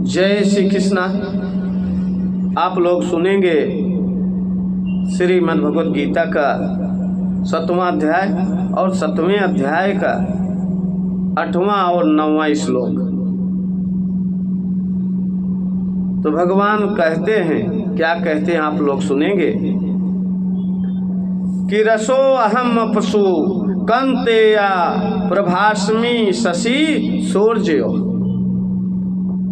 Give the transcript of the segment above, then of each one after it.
जय श्री कृष्णा। आप लोग सुनेंगे श्रीमद् भगवद गीता का 7वां अध्याय और 7वें अध्याय का 8वां और 9वां श्लोक। तो भगवान कहते हैं, क्या कहते हैं आप लोग सुनेंगे कि रसो अहम अपसु कंतेया प्रभास्मि शशि सूर्यो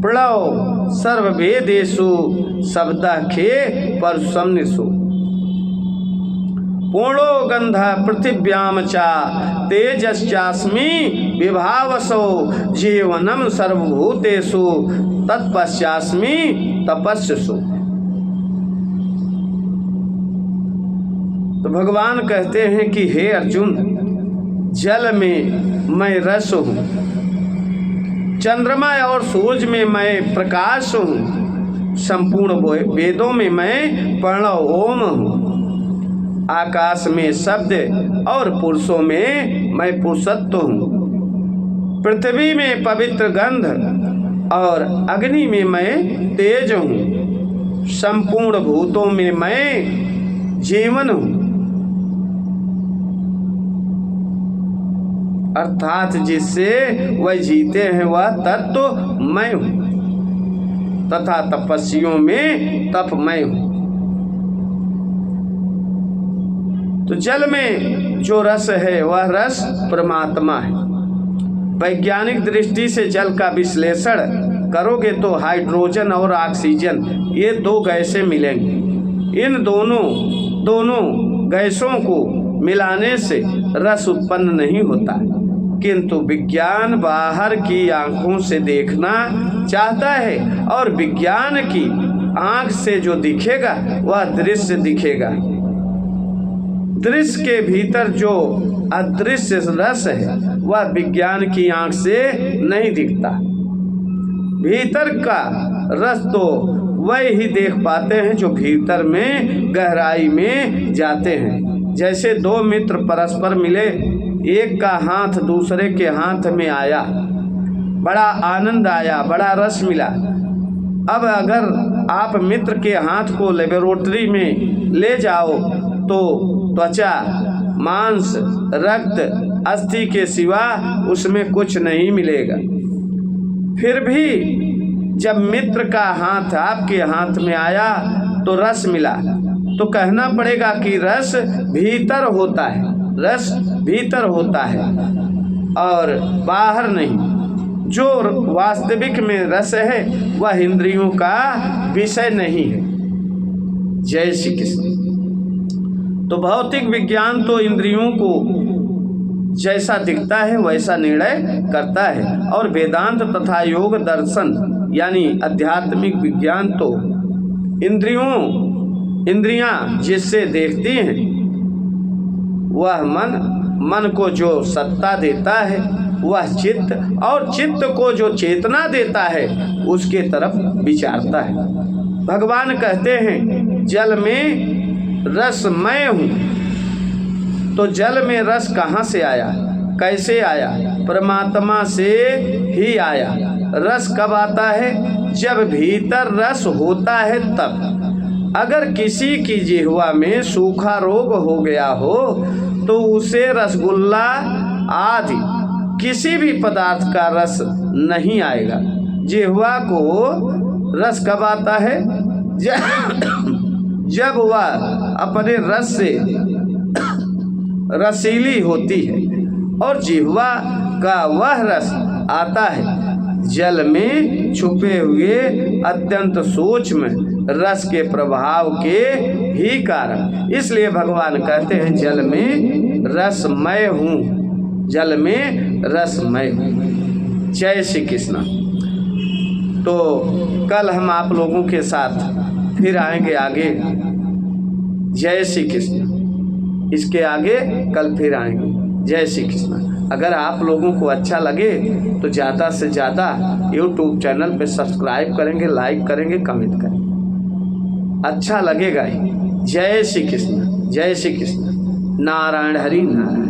प्रणव सर्ववेदेषु शब्दाख्ये परसमनिषु पूर्णो गंध पृथिव्याम च तेजश्चास्मि विभावसो जीवनम सर्वभूतेषु तत्पश्चास्मि तपस्यसु। तो भगवान कहते हैं कि हे अर्जुन, जल में मैं रस हूँ, चंद्रमा और सूरज में मैं प्रकाश हूँ, संपूर्ण वेदों में मैं प्रणव ओम हूँ, आकाश में शब्द और पुरुषों में मैं पुरुषत्व हूँ, पृथ्वी में पवित्र गंध और अग्नि में मैं तेज हूँ, संपूर्ण भूतों में मैं जीवन हूँ, अर्थात जिससे वह जीते हैं वह तत्व मैं हूँ, तथा तपस्वियों में तप मैं हूँ। तो जल में जो रस है वह रस परमात्मा है। वैज्ञानिक दृष्टि से जल का विश्लेषण करोगे तो हाइड्रोजन और ऑक्सीजन ये दो गैसें मिलेंगी। इन दोनों गैसों को मिलाने से रस उत्पन्न नहीं होता, किंतु विज्ञान बाहर की आंखों से देखना चाहता है और विज्ञान की आंख से जो दिखेगा वह दृश्य दिखेगा। दृश्य के भीतर जो अदृश्य रस है वह विज्ञान की आंख से नहीं दिखता। भीतर का रस तो वह ही देख पाते हैं जो भीतर में गहराई में जाते हैं। जैसे दो मित्र परस्पर मिले, एक का हाथ दूसरे के हाथ में आया, बड़ा आनंद आया, बड़ा रस मिला। अब अगर आप मित्र के हाथ को लेबोरेटरी में ले जाओ तो त्वचा, मांस, रक्त, अस्थि के सिवा उसमें कुछ नहीं मिलेगा। फिर भी जब मित्र का हाथ आपके हाथ में आया तो रस मिला, तो कहना पड़ेगा कि रस भीतर होता है, रस भीतर होता है और बाहर नहीं। जो वास्तविक में रस है वह इंद्रियों का विषय नहीं है। जय श्री कृष्ण। तो भौतिक विज्ञान तो इंद्रियों को जैसा दिखता है वैसा निर्णय करता है, और वेदांत तथा योग दर्शन यानी आध्यात्मिक विज्ञान तो इंद्रियां जिससे देखती हैं वह मन को जो सत्ता देता है वह चित्त, और चित्त को जो चेतना देता है उसके तरफ विचारता है। भगवान कहते हैं जल में रस मैं हूँ। तो जल में रस कहाँ से आया, कैसे आया? परमात्मा से ही आया। रस कब आता है? जब भीतर रस होता है तब। अगर किसी की जिह्वा में सूखा रोग हो गया हो तो उसे रसगुल्ला आदि किसी भी पदार्थ का रस नहीं आएगा। जिह्वा को रस कब आता है? जब वह अपने रस से रसीली होती है, और जिह्वा का वह रस आता है जल में छुपे हुए अत्यंत सूक्ष्म रस के प्रभाव के ही कारण। इसलिए भगवान कहते हैं जल में रस मैं हूँ, जल में रस मैं हूँ। जय श्री कृष्ण। तो कल हम आप लोगों के साथ फिर आएंगे आगे। जय श्री कृष्ण। इसके आगे कल फिर आएंगे। जय श्री कृष्ण। अगर आप लोगों को अच्छा लगे तो ज़्यादा से ज़्यादा YouTube चैनल पे सब्सक्राइब करेंगे, लाइक करेंगे, कमेंट करेंगे, अच्छा लगेगा ही। जय श्री कृष्ण। जय श्री कृष्ण। नारायण हरि नारायण।